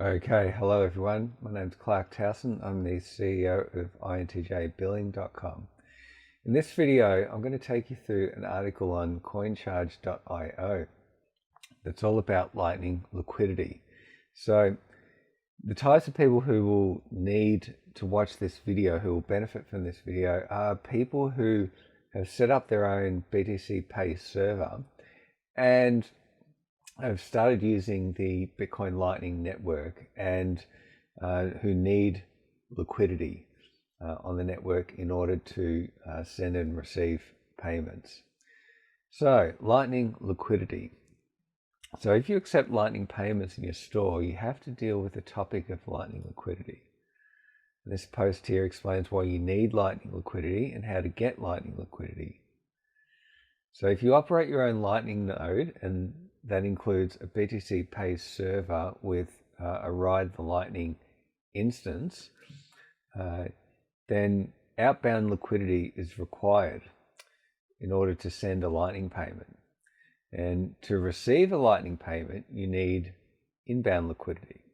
Okay, hello everyone. My name's Clarke Towson. I'm the CEO of INTJ In this video, I'm going to take you through an article on coincharge.io that's all about Lightning Liquidity. So the types of people who will need to watch this video, who will benefit from this video, are people who have set up their own BTC Pay Server and have started using the Bitcoin Lightning Network and who need liquidity on the network in order to send and receive payments. So, Lightning Liquidity. So if you accept Lightning payments in your store, you have to deal with the topic of Lightning Liquidity. This post here explains why you need Lightning Liquidity and how to get Lightning Liquidity. So if you operate your own Lightning node, and that includes a BTC Pay Server with a Ride the Lightning instance, then outbound liquidity is required in order to send a Lightning payment. And to receive a Lightning payment, you need inbound liquidity.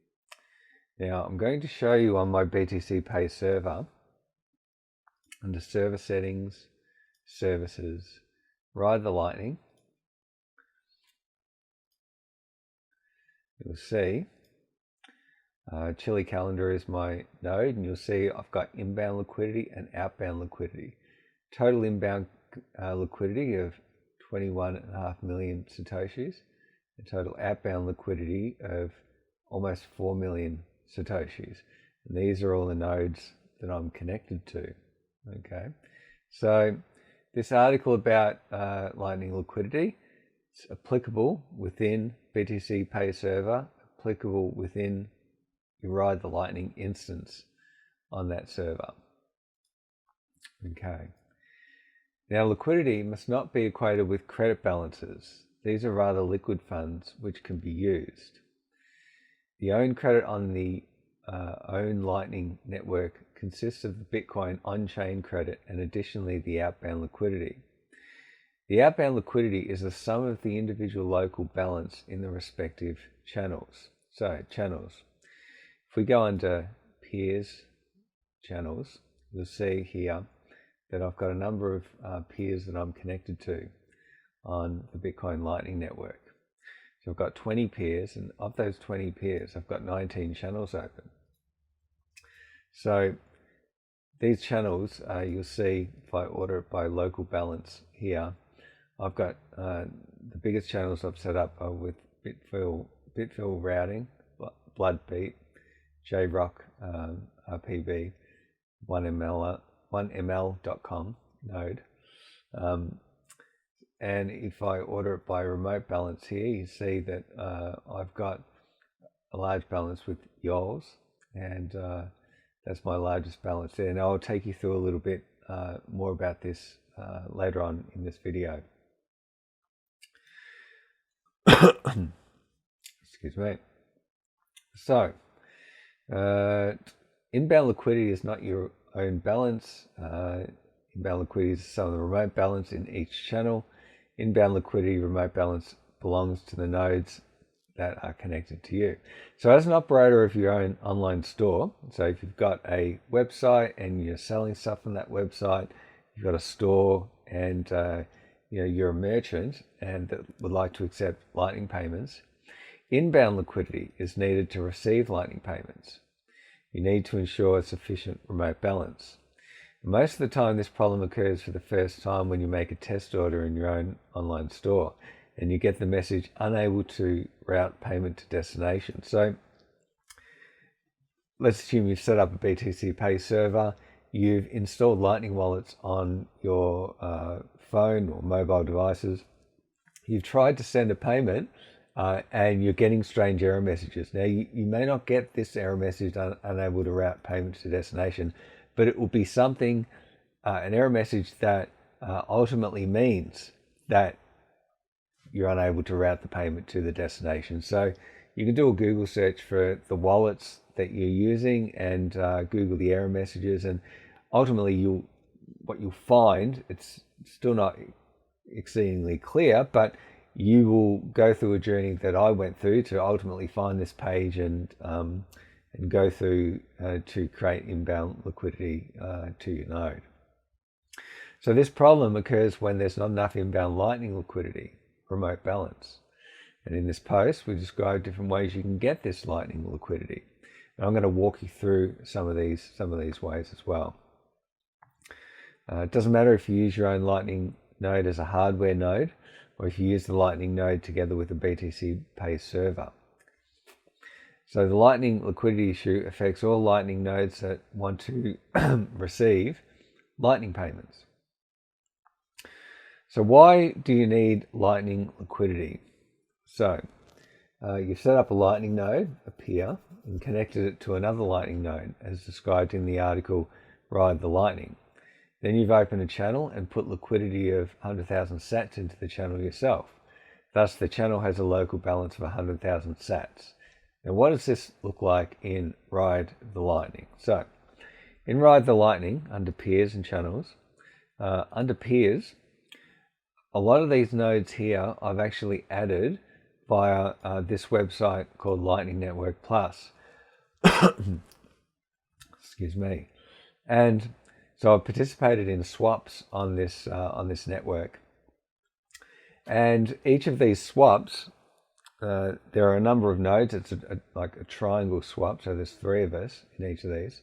Now, I'm going to show you on my BTC Pay Server, under Server Settings, Services, Ride the Lightning. You'll see Chili Calendar is my node, and you'll see I've got inbound liquidity and outbound liquidity. Total inbound liquidity of 21.5 million Satoshis, and total outbound liquidity of almost 4 million Satoshis. And these are all the nodes that I'm connected to. Okay, so this article about Lightning Liquidity, it's applicable within BTC Pay Server, applicable within your Ride the Lightning instance on that server. Okay. Now, liquidity must not be equated with credit balances. These are rather liquid funds which can be used. The own credit on the own Lightning network consists of the Bitcoin on-chain credit and additionally the outbound liquidity. The outbound liquidity is the sum of the individual local balance in the respective channels. So, channels. If we go under peers, channels, you'll see here that I've got a number of peers that I'm connected to on the Bitcoin Lightning Network. So I've got 20 peers, and of those 20 peers, I've got 19 channels open. So these channels, you'll see if I order it by local balance here, I've got the biggest channels I've set up are with Bitfill routing, Bloodbeat, JRock RPB, 1ml.com node. And if I order it by remote balance here, you see that I've got a large balance with Yols, and that's my largest balance there. And I'll take you through a little bit more about this later on in this video. Excuse me. So, inbound liquidity is not your own balance. Inbound liquidity is some of the remote balance in each channel. Inbound liquidity, remote balance, belongs to the nodes that are connected to you. So as an operator of your own online store, so if you've got a website and you're selling stuff on that website, you've got a store and you're a merchant and that would like to accept Lightning payments, inbound liquidity is needed to receive Lightning payments. You need to ensure sufficient remote balance. Most of the time, this problem occurs for the first time when you make a test order in your own online store and you get the message unable to route payment to destination. So let's assume you've set up a BTC Pay Server, you've installed Lightning wallets on your phone or mobile devices, you've tried to send a payment and you're getting strange error messages. Now, you may not get this error message unable to route payment to destination, but it will be something, an error message that ultimately means that you're unable to route the payment to the destination. So you can do a Google search for the wallets that you're using and Google the error messages, and ultimately what you'll find, it's still not exceedingly clear, but you will go through a journey that I went through to ultimately find this page and go through to create inbound liquidity to your node. So this problem occurs when there's not enough inbound Lightning liquidity, remote balance. And in this post, we describe different ways you can get this Lightning liquidity. And I'm going to walk you through some of these ways as well. It doesn't matter if you use your own Lightning node as a hardware node, or if you use the Lightning node together with the BTC Pay Server. So the Lightning liquidity issue affects all Lightning nodes that want to receive Lightning payments. So why do you need Lightning liquidity? So you've set up a Lightning node, a peer, and connected it to another Lightning node, as described in the article Ride the Lightning. Then you've opened a channel and put liquidity of 100,000 sats into the channel yourself. Thus, the channel has a local balance of 100,000 sats. Now, what does this look like in Ride the Lightning? So, in Ride the Lightning, under peers and channels, under peers, a lot of these nodes here I've actually added via this website called Lightning Network Plus. Excuse me. And so I've participated in swaps on this network. And each of these swaps, there are a number of nodes. It's like a triangle swap, so there's 3 of us in each of these.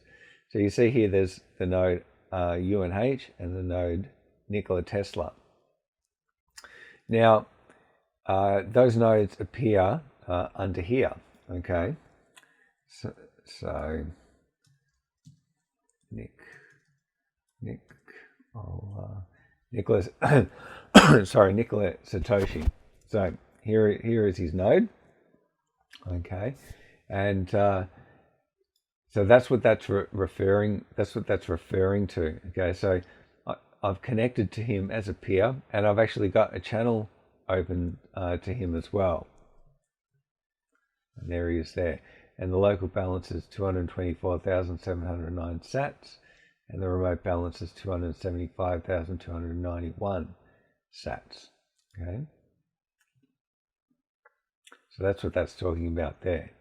So you see here there's the node UNH and the node Nikola Tesla. Now, those nodes appear under here, okay? So Nikola Satoshi. So here is his node, okay, and so that's what that's referring. That's what that's referring to. Okay, so I've connected to him as a peer, and I've actually got a channel open to him as well. And there he is there, and the local balance is 224,709 sats. And the remote balance is 275,291 sats. Okay, so that's what that's talking about there.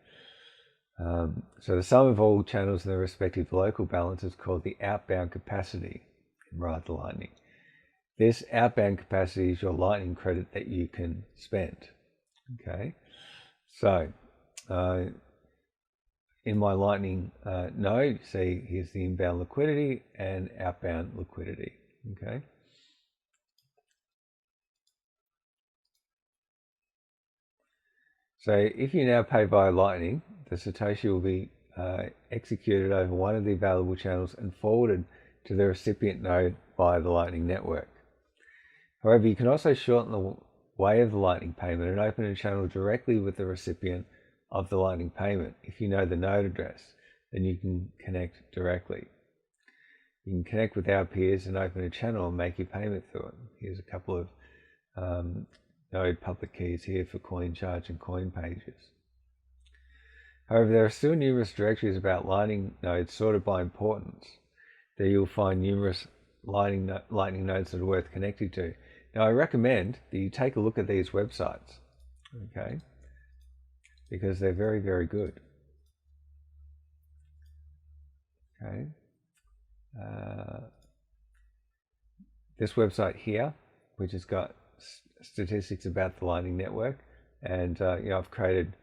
So the sum of all channels and their respective local balance is called the outbound capacity in Ride the Lightning. This outbound capacity is your Lightning credit that you can spend. Okay, so in my Lightning node, you see here's the inbound liquidity and outbound liquidity, okay? So if you now pay via Lightning, the Satoshi will be executed over one of the available channels and forwarded to the recipient node via the Lightning network. However, you can also shorten the way of the Lightning payment and open a channel directly with the recipient of the Lightning payment. If you know the node address, then you can connect directly. You can connect with our peers and open a channel and make your payment through it. Here's a couple of node public keys here for CoinCharge and CoinPages. However, there are still numerous directories about Lightning nodes sorted by importance. There you'll find numerous Lightning nodes that are worth connecting to. Now, I recommend that you take a look at these websites, okay? Because they're very, very good. Okay. This website here, which has got statistics about the Lightning network, and I've created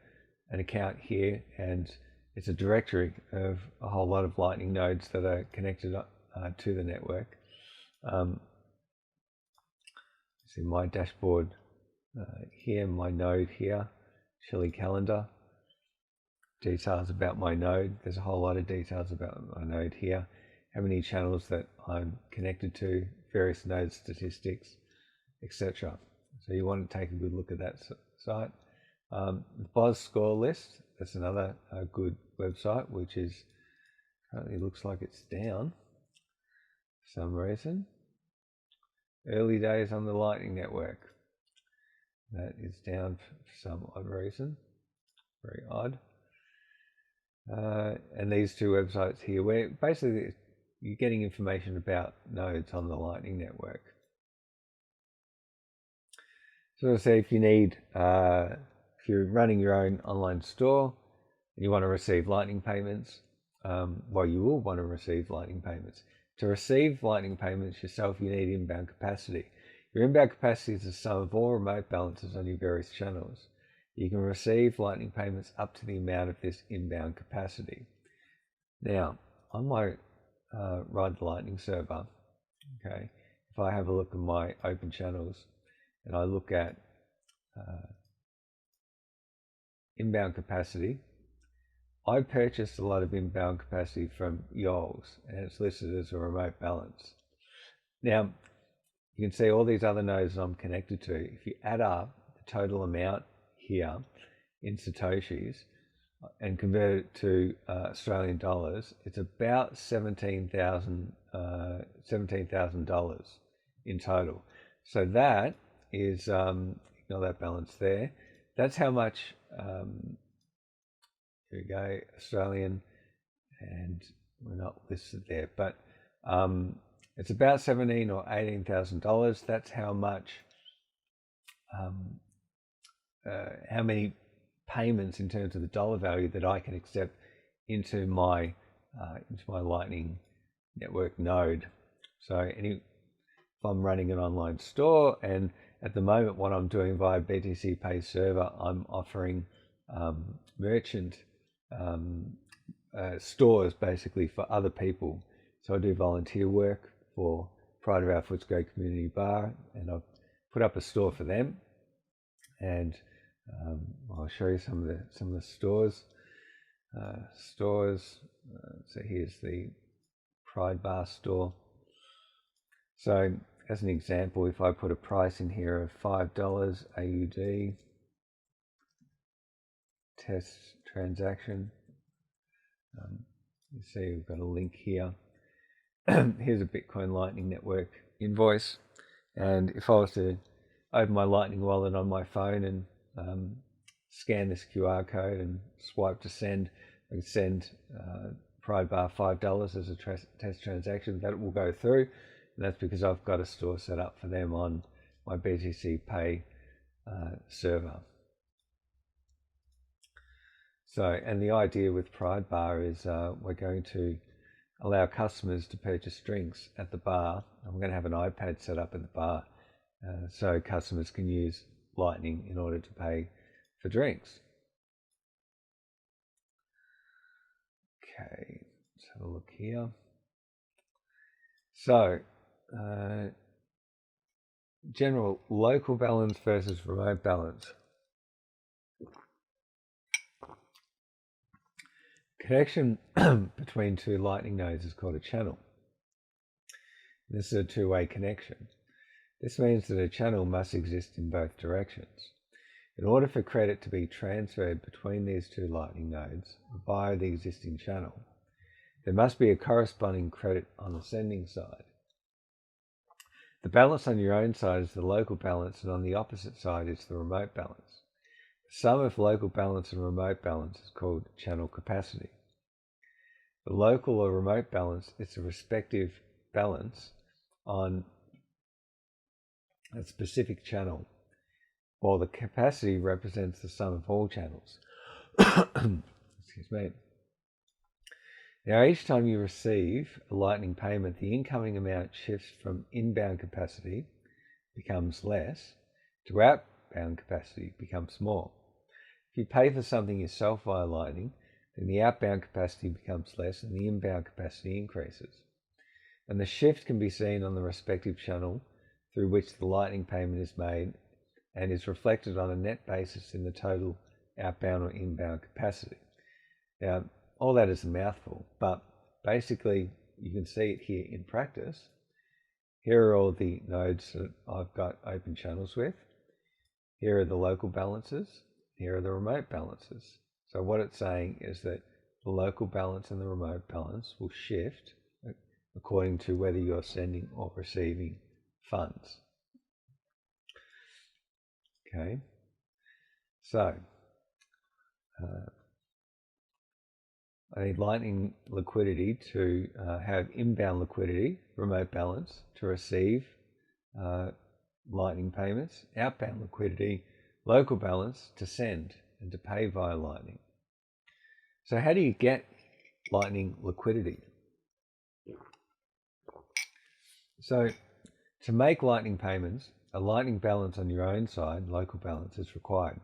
an account here, and it's a directory of a whole lot of Lightning nodes that are connected to the network. See my dashboard here, my node here. Chili calendar, details about my node. There's a whole lot of details about my node here. How many channels that I'm connected to, various node statistics, etc. So you want to take a good look at that site. The BOS score list, that's another good website, which is currently looks like it's down for some reason. Early days on the Lightning network. That is down for some odd reason. Very odd. And these 2 websites here, where basically you're getting information about nodes on the Lightning network. So say if you need, if you're running your own online store and you want to receive Lightning payments, well, you will want to receive Lightning payments. To receive Lightning payments yourself, you need inbound capacity. Your inbound capacity is the sum of all remote balances on your various channels. You can receive Lightning payments up to the amount of this inbound capacity. Now, on my Ride the Lightning server, okay, if I have a look at my open channels and I look at inbound capacity, I purchased a lot of inbound capacity from Yols, and it's listed as a remote balance. Now, you can see all these other nodes I'm connected to. If you add up the total amount here in Satoshis and convert it to Australian dollars, it's about $17,000 in total. So that is, ignore that balance there. That's how much, here we go, Australian, and we're not listed there, but it's about $17,000 or $18,000. That's how much, how many payments in terms of the dollar value that I can accept into my Lightning Network node. So if I'm running an online store, and at the moment what I'm doing via BTC Pay Server, I'm offering merchant stores basically for other people. So I do volunteer work for Pride of Our Footscray Community Bar, and I've put up a store for them, and I'll show you some of the stores. So here's the Pride Bar store. So as an example, if I put a price in here of $5 AUD, test transaction, you see we've got a link here. Here's a Bitcoin Lightning Network invoice, and if I was to open my Lightning wallet on my phone and scan this QR code and swipe to send, I can send Pride Bar $5 as a test transaction. That will go through, and that's because I've got a store set up for them on my BTC Pay server. So, and the idea with Pride Bar is we're going to allow customers to purchase drinks at the bar. I'm going to have an iPad set up at the bar so customers can use Lightning in order to pay for drinks. Okay, let's have a look here. So, general local balance versus remote balance. Connection between two Lightning nodes is called a channel. This is a two-way connection. This means that a channel must exist in both directions. In order for credit to be transferred between these two Lightning nodes via the existing channel, there must be a corresponding credit on the sending side. The balance on your own side is the local balance, and on the opposite side is the remote balance. The sum of local balance and remote balance is called channel capacity. The local or remote balance is the respective balance on a specific channel, while the capacity represents the sum of all channels. Excuse me. Now, each time you receive a Lightning payment, the incoming amount shifts from inbound capacity, becomes less, to outbound capacity, becomes more. If you pay for something yourself via Lightning, then the outbound capacity becomes less and the inbound capacity increases. And the shift can be seen on the respective channel through which the Lightning payment is made, and is reflected on a net basis in the total outbound or inbound capacity. Now, all that is a mouthful, but basically you can see it here in practice. Here are all the nodes that I've got open channels with. Here are the local balances. Here are the remote balances. So what it's saying is that the local balance and the remote balance will shift according to whether you're sending or receiving funds. Okay, so I need Lightning Liquidity to have inbound liquidity, remote balance, to receive Lightning payments, outbound liquidity, local balance to send and to pay via Lightning. So how do you get Lightning liquidity? So to make Lightning payments, a Lightning balance on your own side, local balance, is required.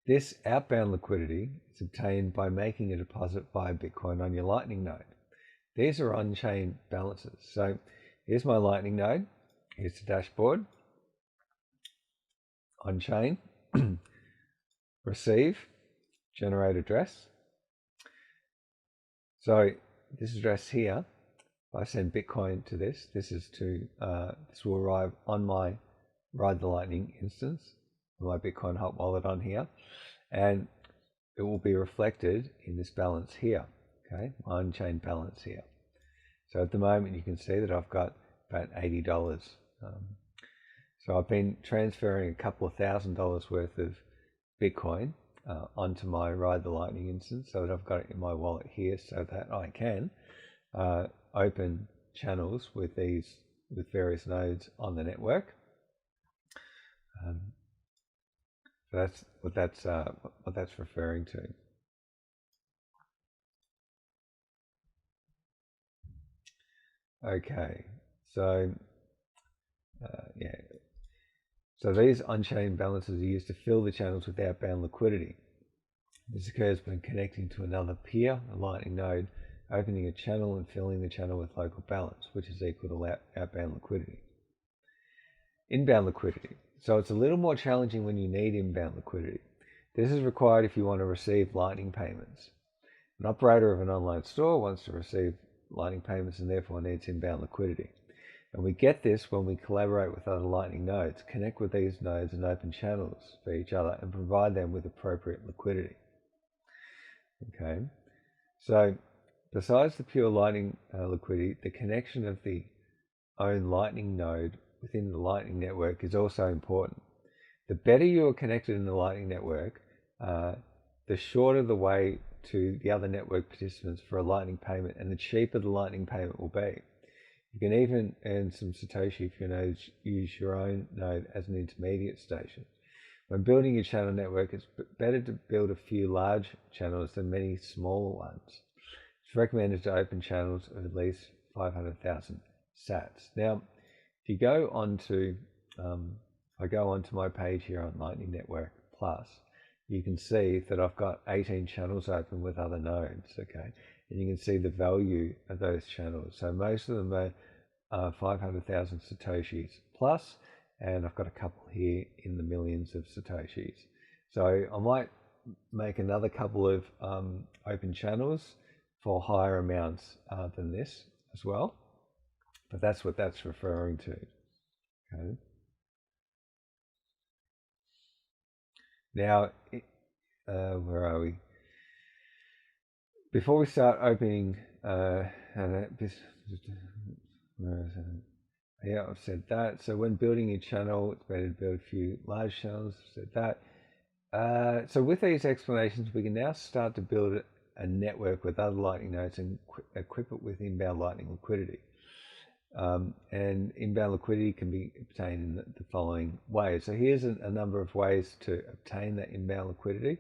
This outbound liquidity is obtained by making a deposit via Bitcoin on your Lightning node. These are on-chain balances. So here's my Lightning node. Here's the dashboard. On-chain. Receive. Generate address. So this address here, if I send Bitcoin to this, this will arrive on my Ride the Lightning instance, my Bitcoin hot wallet on here, and it will be reflected in this balance here. Okay, my on-chain balance here. So at the moment you can see that I've got about $80. So I've been transferring a couple of $1,000s worth of Bitcoin onto my Ride the Lightning instance, so that I've got it in my wallet here, so that I can open channels with various nodes on the network. So that's what that's referring to. Okay, so yeah. So these on-chain balances are used to fill the channels with outbound liquidity. This occurs when connecting to another peer, a Lightning node, opening a channel and filling the channel with local balance, which is equal to outbound liquidity. Inbound liquidity. So it's a little more challenging when you need inbound liquidity. This is required if you want to receive Lightning payments. An operator of an online store wants to receive Lightning payments and therefore needs inbound liquidity. And we get this when we collaborate with other Lightning nodes, connect with these nodes and open channels for each other and provide them with appropriate liquidity. Okay, so besides the pure Lightning liquidity, the connection of the own Lightning node within the Lightning network is also important. The better you are connected in the Lightning network, the shorter the way to the other network participants for a Lightning payment, and the cheaper the Lightning payment will be. You can even earn some Satoshi if you use your own node as an intermediate station. When building your channel network, it's better to build a few large channels than many smaller ones. It's recommended to open channels of at least 500,000 sats. Now, if you go onto, I go onto my page here on Lightning Network Plus, you can see that I've got 18 channels open with other nodes, okay? And you can see the value of those channels. So most of them are 500,000 Satoshis plus, and I've got a couple here in the millions of Satoshis. So I might make another couple of open channels for higher amounts than this as well. But that's what that's referring to. Okay. Now, where are we? Before we start opening, where is it? Yeah, I've said that. So when building a channel, it's better to build a few large channels. I've said that. So with these explanations, we can now start to build a network with other Lightning nodes and equip it with inbound Lightning liquidity. And inbound liquidity can be obtained in the following ways. So here's a number of ways to obtain that inbound liquidity.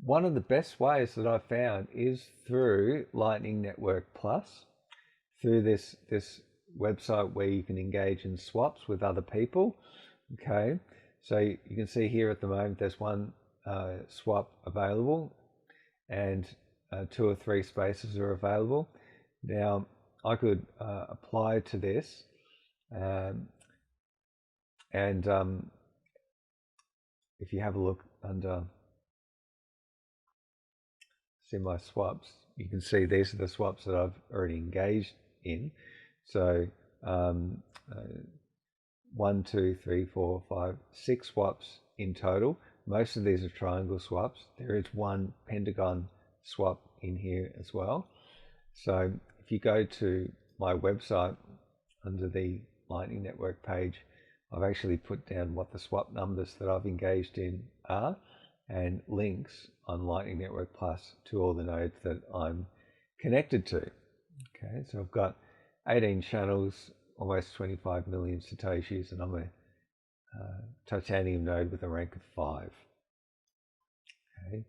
One of the best ways that I've found is through Lightning Network Plus, through this website where you can engage in swaps with other people. Okay, so you can see here at the moment there's one swap available, and 2 or 3 spaces are available. Now I could apply to this, and if you have a look under see my swaps, you can see these are the swaps that I've already engaged in. So 1, 2, 3, 4, 5, 6 swaps in total. Most of these are triangle swaps. There is one pentagon swap in here as well. So if you go to my website under the Lightning Network page, I've actually put down what the swap numbers that I've engaged in are, and links on Lightning Network Plus to all the nodes that I'm connected to. Okay, so I've got 18 channels almost 25 million Satoshis, and I'm a titanium node with a rank of 5. Okay,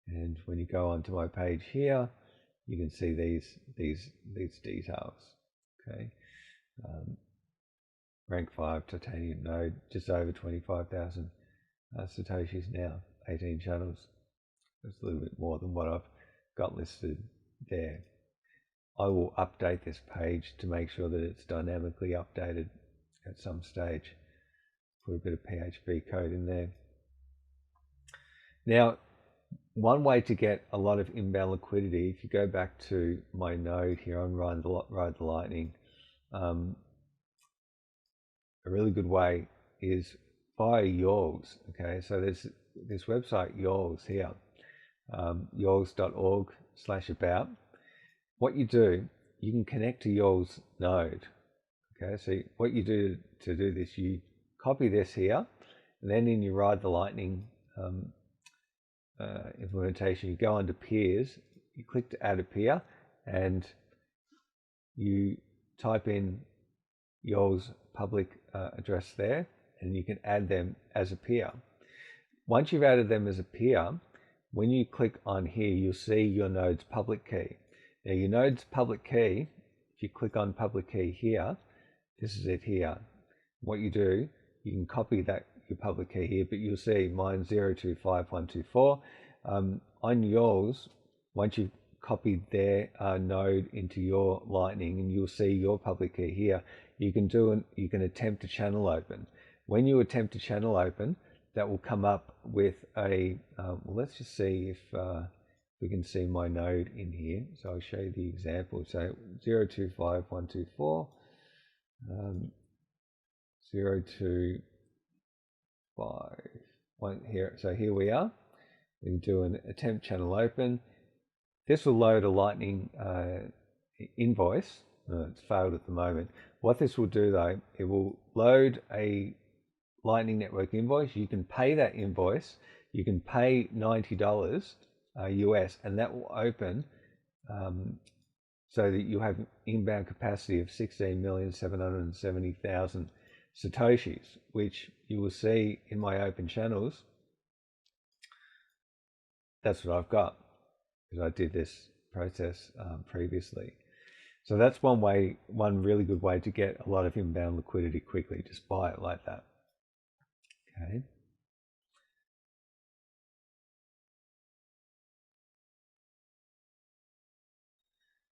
and when you go onto my page here, you can see these details. Okay, rank 5 titanium node, just over 25,000 Satoshis now, 18 channels. That's a little bit more than what I've got listed there. I will update this page to make sure that it's dynamically updated at some stage. Put a bit of PHP code in there. Now, one way to get a lot of inbound liquidity, if you go back to my node here on Ride the Lightning, a really good way is via yours. Okay, so there's this website yours here, yours.org/about. What you do, you can connect to yours node. Okay, so what you do to do this, you copy this here, and then in your Ride the Lightning implementation, you go under peers, you click to add a peer, and you type in yours public address there, and you can add them as a peer. Once you've added them as a peer, when you click on here, you'll see your node's public key. Now your node's public key, if you click on public key here, this is it here. What you do, you can copy that your public key here, but you'll see mine's 025124. On yours, once you've copied their node into your Lightning, and you'll see your public key here, you can attempt to channel open. When you attempt to channel open, that will come up with a, well, let's just see if we can see my node in here. So I'll show you the example. So 025124, 0251 here. So here we are. We can do an attempt channel open. This will load a Lightning invoice. It's failed at the moment. What this will do though, it will load a Lightning Network invoice. You can pay that invoice. You can pay $90 US, and that will open so that you have inbound capacity of 16,770,000 Satoshis, which you will see in my open channels. That's what I've got, because I did this process previously. So that's one really good way to get a lot of inbound liquidity quickly. Just buy it like that. Okay.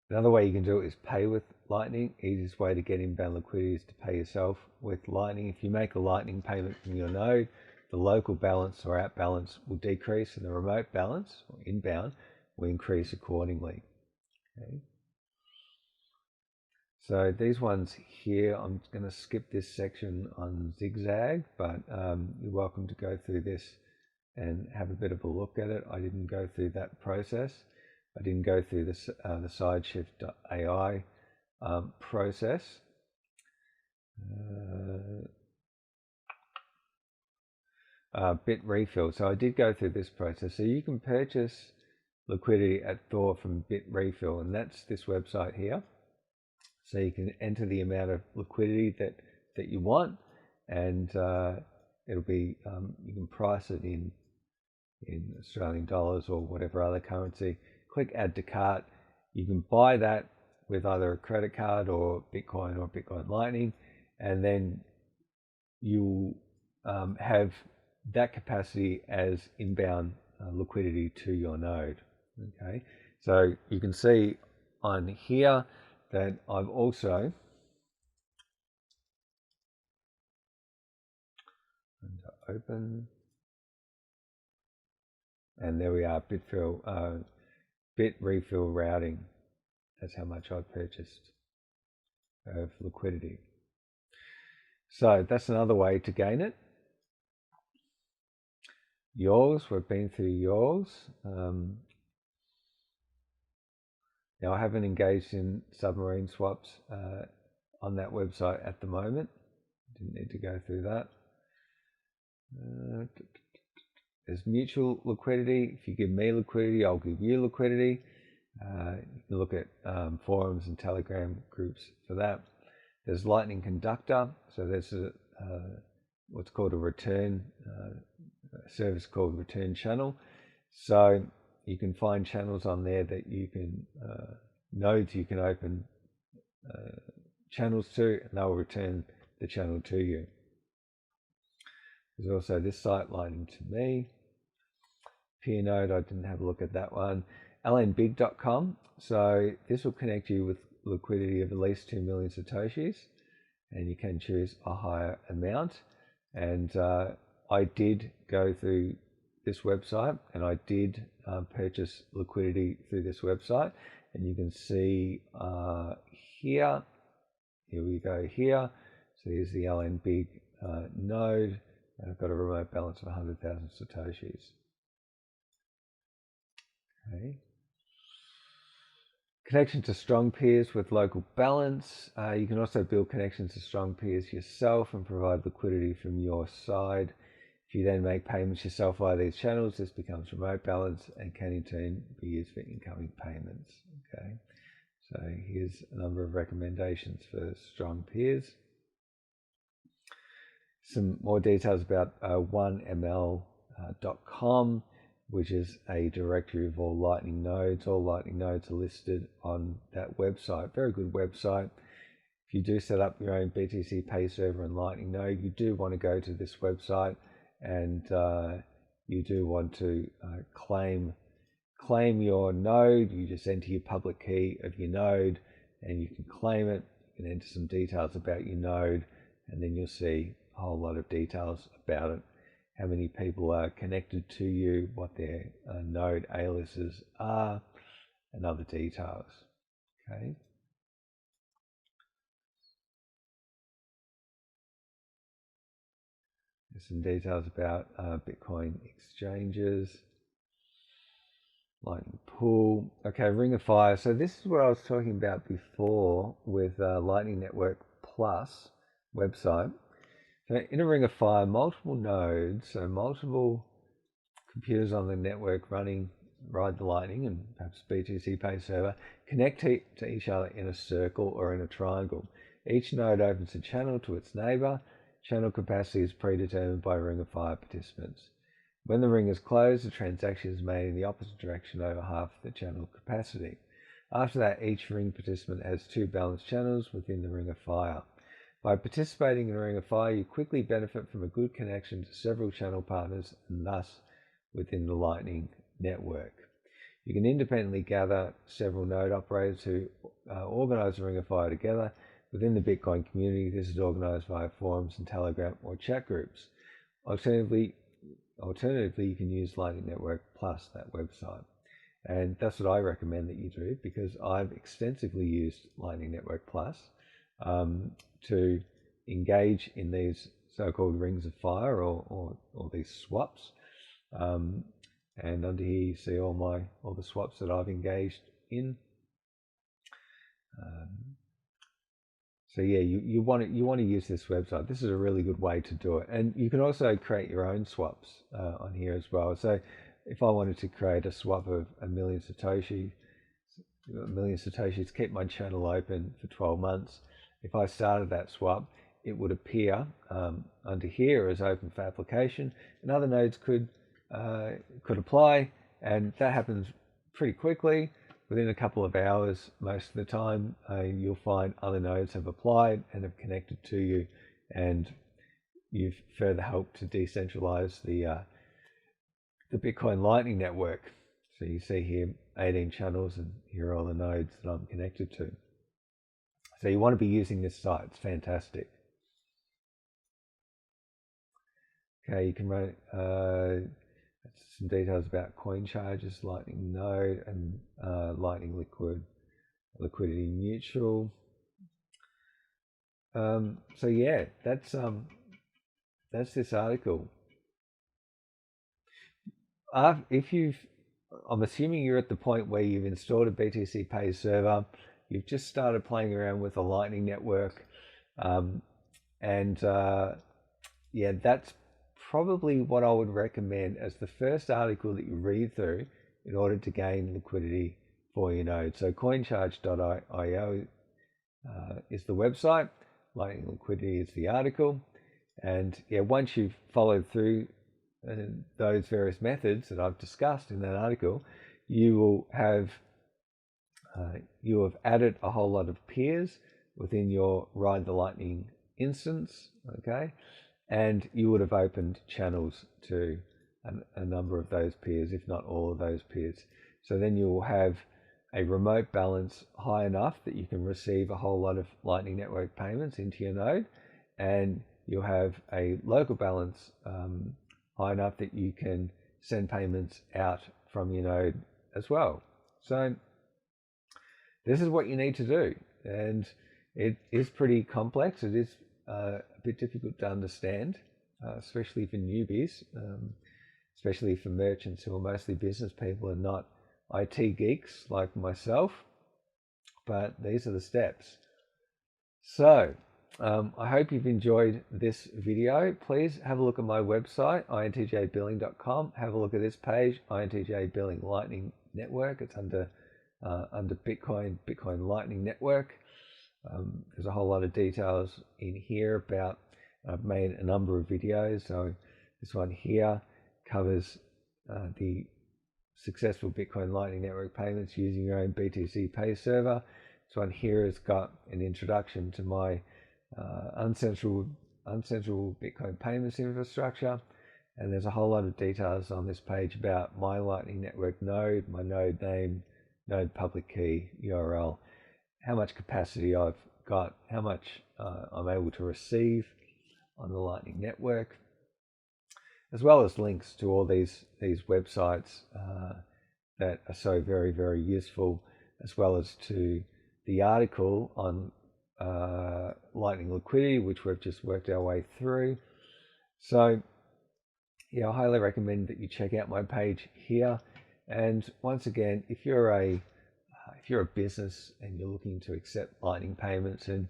Another way you can do it is pay with Lightning. Easiest way to get inbound liquidity is to pay yourself with Lightning. If you make a Lightning payment from your node, the local balance or out balance will decrease, and the remote balance or inbound will increase accordingly. Okay. So these ones here, I'm going to skip this section on Zigzag, but you're welcome to go through this and have a bit of a look at it. I didn't go through that process. I didn't go through this, the sideshift.ai process. Bit refill. So I did go through this process. So you can purchase liquidity at Thor from Bit Refill, and that's this website here. So you can enter the amount of liquidity that you want, and it'll be you can price it in Australian dollars or whatever other currency. Click add to cart. You can buy that with either a credit card or Bitcoin Lightning, and then you'll have that capacity as inbound liquidity to your node. Okay, so you can see on here that I've also open, and there we are, bit refill routing. That's how much I purchased of liquidity. So that's another way to gain it. Yours, we've been through yours. Now I haven't engaged in submarine swaps on that website at the moment. Didn't need to go through that. There's mutual liquidity. If you give me liquidity, I'll give you liquidity. You can look at forums and Telegram groups for that. There's Lightning Conductor, so there's what's called a return service called Return Channel. So you can find channels on there that you can nodes you can open channels to, and they'll return the channel to you. There's also this site, Lightning to Me. Peer node, I didn't have a look at that one. lnbig.com, so this will connect you with liquidity of at least 2 million Satoshis, and you can choose a higher amount. And I did go through this website, and I did purchase liquidity through this website, and you can see here we go here. So here's the LNBig node, and I've got a remote balance of 100,000 Satoshis. Okay. Connection to strong peers with local balance. You can also build connections to strong peers yourself and provide liquidity from your side. If you then make payments yourself via these channels, this becomes remote balance and can in turn be used for incoming payments. Okay, so here's a number of recommendations for strong peers. Some more details about 1ml.com, which is a directory of all Lightning nodes. All Lightning nodes are listed on that website. Very good website. If you do set up your own BTC Pay Server and Lightning node, you do want to go to this website, and you do want to claim your node. You just enter your public key of your node, and you can claim it. You can enter some details about your node, and then you'll see a whole lot of details about it. How many people are connected to you, what their node aliases are, and other details. Okay. There's some details about Bitcoin exchanges, Lightning Pool. Okay, Ring of Fire. So this is what I was talking about before with Lightning Network Plus website. So in a Ring of Fire, multiple nodes, so multiple computers on the network ride the Lightning and perhaps BTC Pay Server, connect to each other in a circle or in a triangle. Each node opens a channel to its neighbor. Channel capacity is predetermined by Ring of Fire participants. When the ring is closed, the transaction is made in the opposite direction over half the channel capacity. After that, each ring participant has 2 balanced channels within the Ring of Fire. By participating in a Ring of Fire, you quickly benefit from a good connection to several channel partners and thus within the Lightning network. You can independently gather several node operators who organize a Ring of Fire together. Within the Bitcoin community, this is organized via forums and Telegram or chat groups. Alternatively, you can use Lightning Network Plus, that website. And that's what I recommend that you do, because I've extensively used Lightning Network Plus to engage in these so-called rings of fire or these swaps. And under here you see all the swaps that I've engaged in. So yeah, you want to use this website. This is a really good way to do it, and you can also create your own swaps on here as well. So if I wanted to create a swap of 1 million Satoshis, keep my channel open for 12 months. If I started that swap, it would appear under here as open for application, and other nodes could apply, and that happens pretty quickly. Within a couple of hours, most of the time, you'll find other nodes have applied and have connected to you, and you've further helped to decentralize the Bitcoin Lightning Network. So you see here 18 channels, and here are all the nodes that I'm connected to. So you want to be using this site. It's fantastic. Okay, you can run some details about coin charges, Lightning Node, and Lightning Liquidity Neutral. So yeah, that's this article. I'm assuming you're at the point where you've installed a BTC Pay Server, you've just started playing around with a Lightning network, yeah, that's probably what I would recommend as the first article that you read through in order to gain liquidity for your node. So coincharge.io is the website. Lightning Liquidity is the article. And yeah, once you've followed through those various methods that I've discussed in that article, you have added a whole lot of peers within your Ride the Lightning instance, okay? And you would have opened channels to a number of those peers, if not all of those peers. So then you will have a remote balance high enough that you can receive a whole lot of Lightning Network payments into your node, and you'll have a local balance high enough that you can send payments out from your node as well. So this is what you need to do, and it is pretty complex. It is a bit difficult to understand, especially for newbies, especially for merchants who are mostly business people and not IT geeks like myself, but these are the steps. So I hope you've enjoyed this video. Please have a look at my website, intjbilling.com. Have a look at this page, INTJ Billing Lightning Network. It's under Bitcoin Lightning Network. There's a whole lot of details in here about, I've made a number of videos. So this one here covers the successful Bitcoin Lightning Network payments using your own BTC Pay Server. This one here has got an introduction to my uncensored Bitcoin payments infrastructure, and there's a whole lot of details on this page about my Lightning Network node, my node name, node public key, URL, how much capacity I've got, how much I'm able to receive on the Lightning Network, as well as links to all these websites that are so very, very useful, as well as to the article on Lightning Liquidity, which we've just worked our way through. So yeah, I highly recommend that you check out my page here. And once again, if you're a business and you're looking to accept Lightning payments and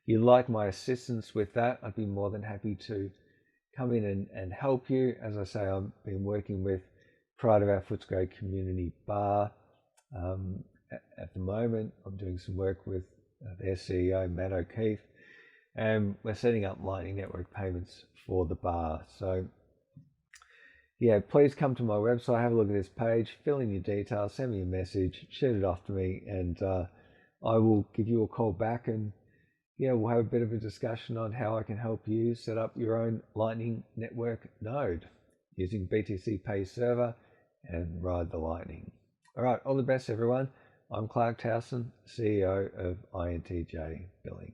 you like my assistance with that, I'd be more than happy to come in and help you. As I say, I've been working with Pride of Our Footscray Community Bar. At the moment, I'm doing some work with their CEO, Matt O'Keefe, and we're setting up Lightning Network payments for the bar. So yeah, please come to my website, have a look at this page, fill in your details, send me a message, shoot it off to me, and I will give you a call back, and yeah, we'll have a bit of a discussion on how I can help you set up your own Lightning Network node using BTC Pay Server and Ride the Lightning. All right, all the best, everyone. I'm Clarke Towson, CEO of INTJ Billing.